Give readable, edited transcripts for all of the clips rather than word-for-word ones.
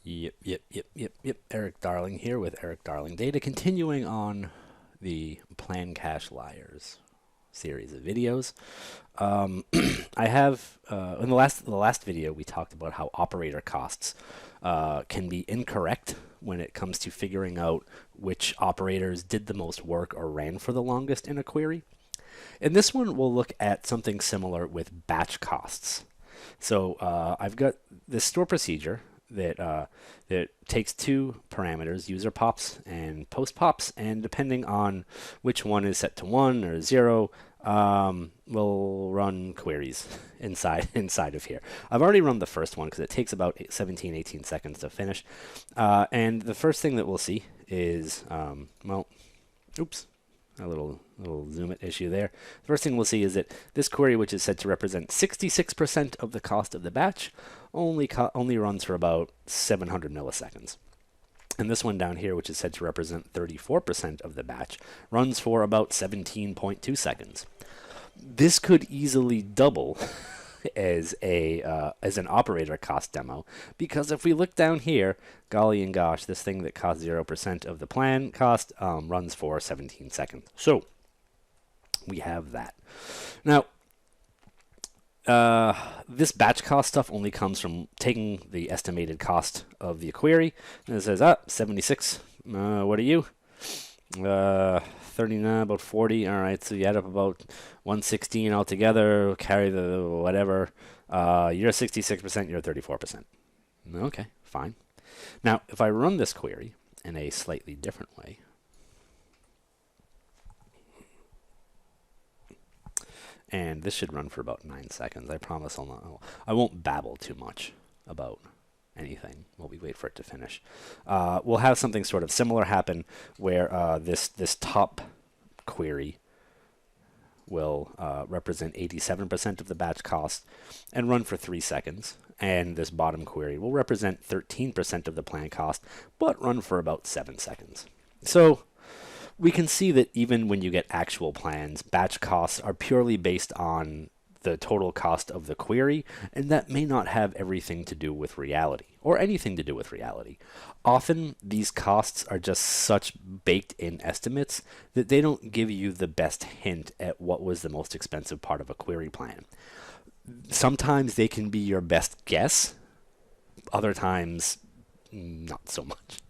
Yep. Eric Darling here with Eric Darling Data, continuing on the Plan Cache Liars series of videos. I have in the last video we talked about how operator costs can be incorrect when it comes to figuring out which operators did the most work or ran for the longest in a query. In this one, we'll look at something similar with batch costs. So I've got this store procedure that takes two parameters, user pops and post pops, and depending on which one is set to 1 or 0, we'll run queries inside of here. I've already run the first one because it takes about 17-18 seconds to finish. And the first thing that we'll see is, oops, a little zoom it issue there. The first thing we'll see is that this query, which is said to represent 66% of the cost of the batch, only runs for about 700 milliseconds. And this one down here, which is said to represent 34% of the batch, runs for about 17.2 seconds. This could easily double as an operator cost demo, because if we look down here, golly and gosh, this thing that costs 0% of the plan cost runs for 17 seconds. So we have that. Now, this batch cost stuff only comes from taking the estimated cost of the query, and it says, 76, what are you? 39, about 40. All right, so you add up about 116 altogether, carry the whatever. You're 66%, you're 34%. Okay, fine. Now, if I run this query in a slightly different way, and this should run for about 9 seconds. I promise I won't babble too much about anything while we wait for it to finish. We'll have something sort of similar happen where this top query will represent 87% of the batch cost and run for 3 seconds. And this bottom query will represent 13% of the plan cost, but run for about 7 seconds. So we can see that even when you get actual plans, batch costs are purely based on the total cost of the query, and that may not have everything to do with reality, or anything to do with reality. Often, these costs are just such baked-in estimates that they don't give you the best hint at what was the most expensive part of a query plan. Sometimes they can be your best guess, other times, not so much.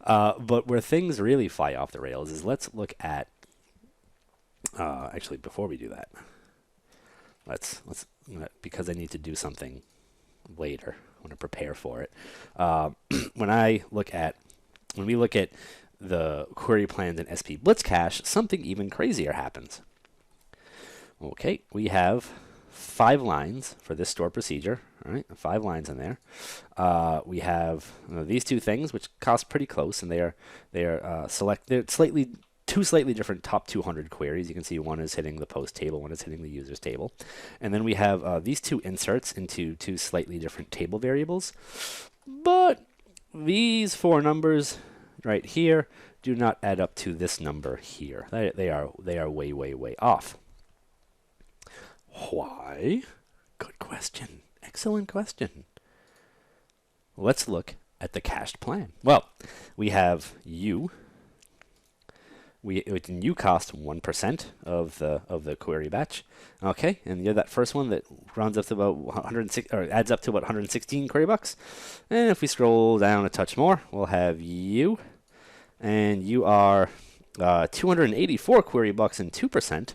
But where things really fly off the rails is, let's look at, actually before we do that, let's because I need to do something later, I want to prepare for it. When we look at the query plans in SP Blitz Cache, something even crazier happens. Okay, we have 5 lines for this store procedure. All right, 5 lines in there. We have these two things, which cost pretty close, and they're two slightly different top 200 queries. You can see one is hitting the post table, one is hitting the users table, and then we have these 2 inserts into 2 slightly different table variables. But these 4 numbers right here do not add up to this number here. They are way off. Why? Good question. Excellent question. Let's look at the cached plan. Well, we have U. U cost 1% of the query batch. Okay, and you're that first one that rounds up to about 106 or adds up to about 116 query bucks. And if we scroll down a touch more, we'll have U, and you are 284 query bucks and 2%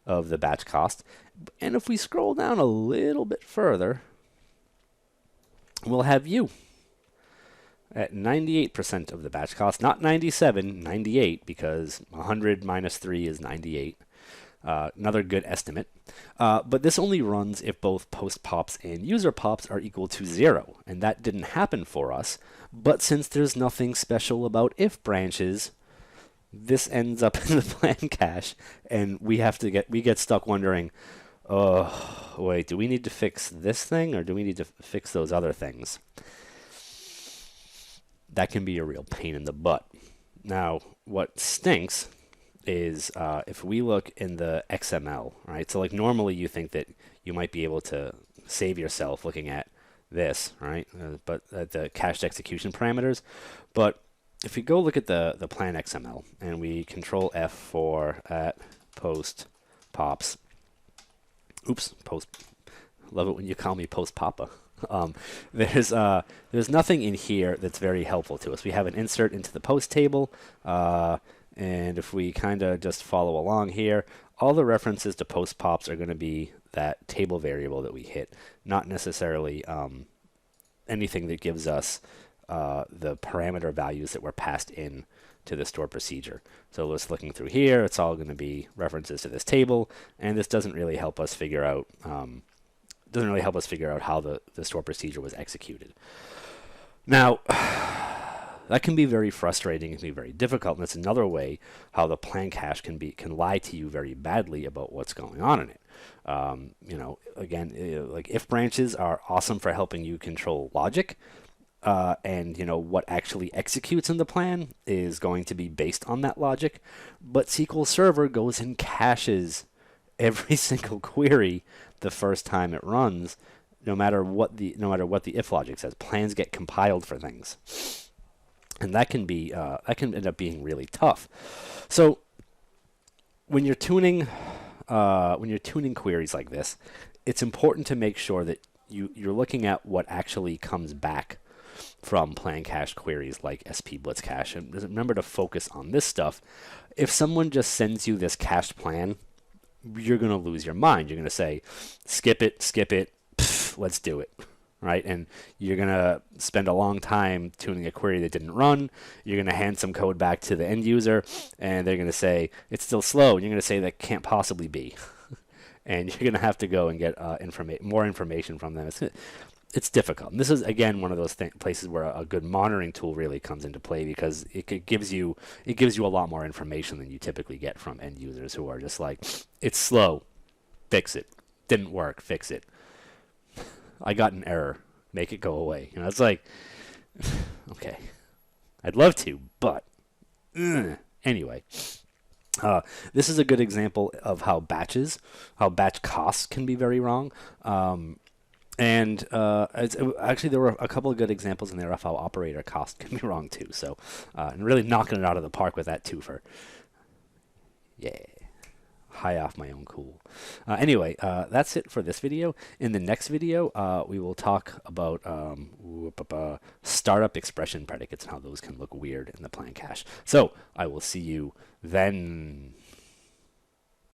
of the batch cost. And if we scroll down a little bit further, we'll have U at 98% of the batch cost, not 97, 98, because 100 minus 3 is 98. Another good estimate. But this only runs if both post pops and user pops are equal to 0, and that didn't happen for us. But since there's nothing special about if branches, this ends up in the plan cache, and we get stuck wondering, oh, wait, do we need to fix this thing, or do we need to fix those other things? That can be a real pain in the butt. Now, what stinks is if we look in the XML, right? So like normally you think that you might be able to save yourself looking at this, right? But the cached execution parameters. But if we go look at the plan XML and we control F for at post pops, oops, post, love it when you call me post papa. There's nothing in here that's very helpful to us. We have an insert into the post table, and if we kind of just follow along here, all the references to post pops are going to be that table variable that we hit, not necessarily anything that gives us the parameter values that were passed in to the store procedure. So just looking through here, it's all going to be references to this table, and this doesn't really help us figure out how the store procedure was executed. Now, that can be very frustrating, it can be very difficult, and that's another way how the plan cache can lie to you very badly about what's going on in it. Again, like if branches are awesome for helping you control logic, and what actually executes in the plan is going to be based on that logic, but SQL Server goes and caches every single query the first time it runs, no matter what the if logic says. Plans get compiled for things, and that can end up being really tough. So when you're tuning queries like this, it's important to make sure that you're looking at what actually comes back from plan cache queries like SP Blitz cache, and remember to focus on this stuff. If someone just sends you this cached plan, you're going to lose your mind. You're going to say, skip it, pff, let's do it, right? And you're going to spend a long time tuning a query that didn't run. You're going to hand some code back to the end user, and they're going to say, it's still slow. And you're going to say, that can't possibly be. And you're going to have to go and get more information from them. It's difficult. And this is, again, one of those places where a good monitoring tool really comes into play, because it gives you a lot more information than you typically get from end users who are just like, it's slow, fix it. Didn't work, fix it. I got an error, make it go away. It's like, okay, I'd love to, but anyway. This is a good example of how batch costs can be very wrong. And actually, there were a couple of good examples in there of how operator cost can be wrong too. So, and really knocking it out of the park with that Twofer. Yeah, high off my own cool. Anyway, that's it for this video. In the next video, we will talk about startup expression predicates and how those can look weird in the plan cache. So I will see you then.